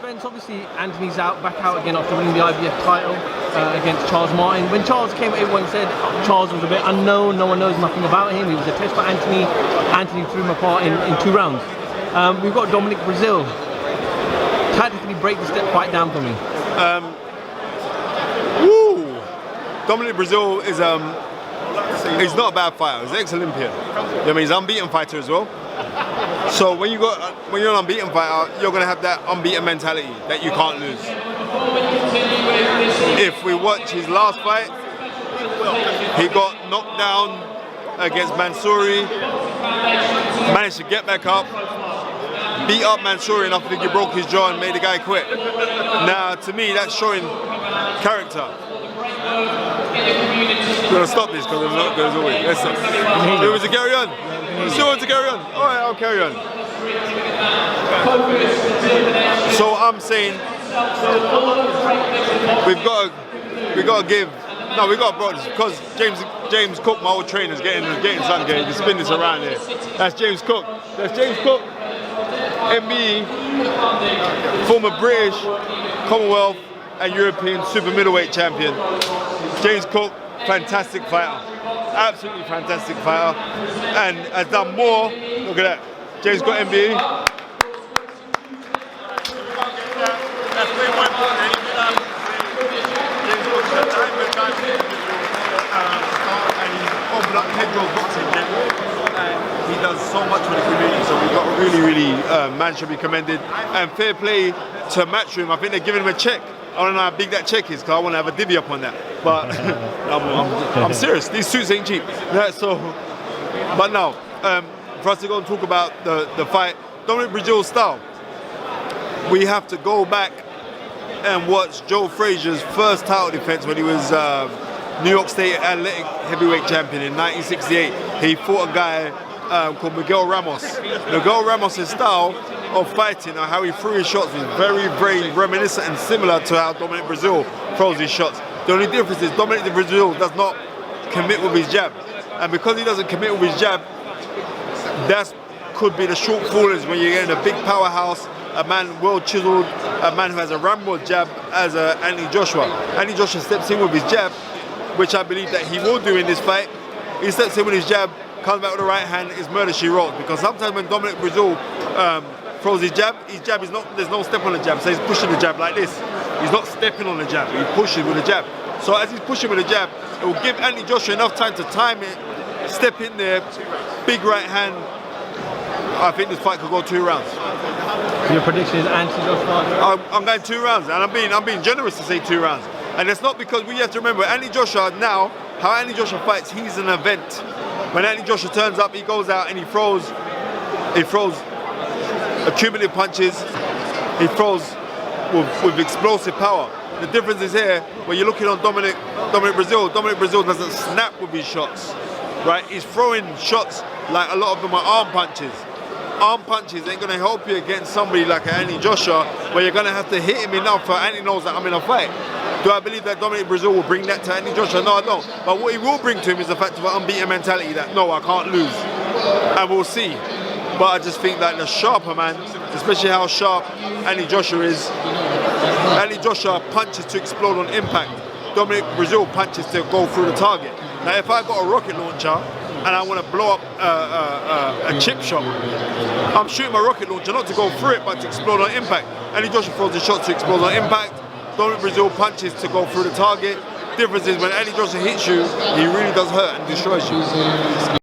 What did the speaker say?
Spence, obviously Anthony's back out again after winning the IBF title against Charles Martin. When Charles came, everyone said Charles was a bit unknown, no one knows nothing about him. He was a test for Anthony. Anthony threw him apart in 2 rounds. We've got Dominic Breazeale. Tactically break the step fight down for me. Dominic Breazeale is he's not a bad fighter. He's an ex-Olympian. I mean, he's an unbeaten fighter as well. So when you're an unbeaten fighter, you're gonna have that unbeaten mentality that you can't lose. If we watch his last fight, he got knocked down against Mansouri, managed to get back up, beat up Mansouri enough that he broke his jaw and made the guy quit. Now, to me, that's showing character. We're gonna stop this because I'm not going to win. Let's stop. You want me to carry on? You still want to carry on? All right, I'll carry on. So I'm saying we've got to give. No, we got to bro, because James Cook, my old trainer, is getting something. Getting to spin this around here. That's James Cook. That's James Cook. MBE, former British, Commonwealth and European super middleweight champion. James Cook, fantastic fighter, absolutely fantastic fighter, and has done more. Look at that, James Cook MBE. And he opened up Pedro's boxing gym. He does so much for the community, so we've got really, man should be commended. And fair play to Matchroom. I think they're giving him a check. I don't know how big that check is because I want to have a divvy up on that. But I'm serious. These suits ain't cheap. Yeah, so, but now, for us to go and talk about the fight, Dominic Breazeale's style, we have to go back and watch Joe Frazier's first title defense when he was New York State Athletic Heavyweight Champion in 1968. He fought a guy called Miguel Ramos. Miguel Ramos' style of fighting and how he threw his shots was very reminiscent and similar to how Dominic Breazeale throws his shots. The only difference is Dominic Breazeale does not commit with his jab. And because he doesn't commit with his jab, that could be the shortfall is when you're getting a big powerhouse, a man well chiseled, a man who has a ramrod jab as Anthony Joshua. Anthony Joshua steps in with his jab, which I believe that he will do in this fight. He steps in with his jab, comes back with the right hand, is murder she wrote. Because sometimes when Dominic Breazeale throws his jab is not, there's no step on the jab, so he's pushing the jab like this. He's not stepping on the jab, he pushes with the jab. So as he's pushing with the jab, it will give Anthony Joshua enough time to time it, step in there, big right hand. I think this fight could go 2 rounds. Your prediction is Anthony Joshua? I'm going 2 rounds, and I'm being generous to say 2 rounds. And it's not because we have to remember, Anthony Joshua now, how Anthony Joshua fights, he's an event. When Anthony Joshua turns up, he goes out and he throws accumulative punches, he throws with explosive power. The difference is here, when you're looking on Dominic Breazeale doesn't snap with his shots, right? He's throwing shots like a lot of them are arm punches. Arm punches ain't gonna help you against somebody like Anthony Joshua, where you're gonna have to hit him enough for Anthony knows that I'm in a fight. Do I believe that Dominic Breazeale will bring that to Anthony Joshua? No, I don't. But what he will bring to him is the fact of an unbeaten mentality that, no, I can't lose. And we'll see. But I just think that the sharper man, especially how sharp Anthony Joshua is, Anthony Joshua punches to explode on impact. Dominic Breazeale punches to go through the target. Now, if I got a rocket launcher and I want to blow up a chip shot, I'm shooting my rocket launcher not to go through it, but to explode on impact. Anthony Joshua throws the shot to explode on impact. Dominic Breazeale punches to go through the target. Difference is when Anthony Joshua hits you, he really does hurt and destroys you.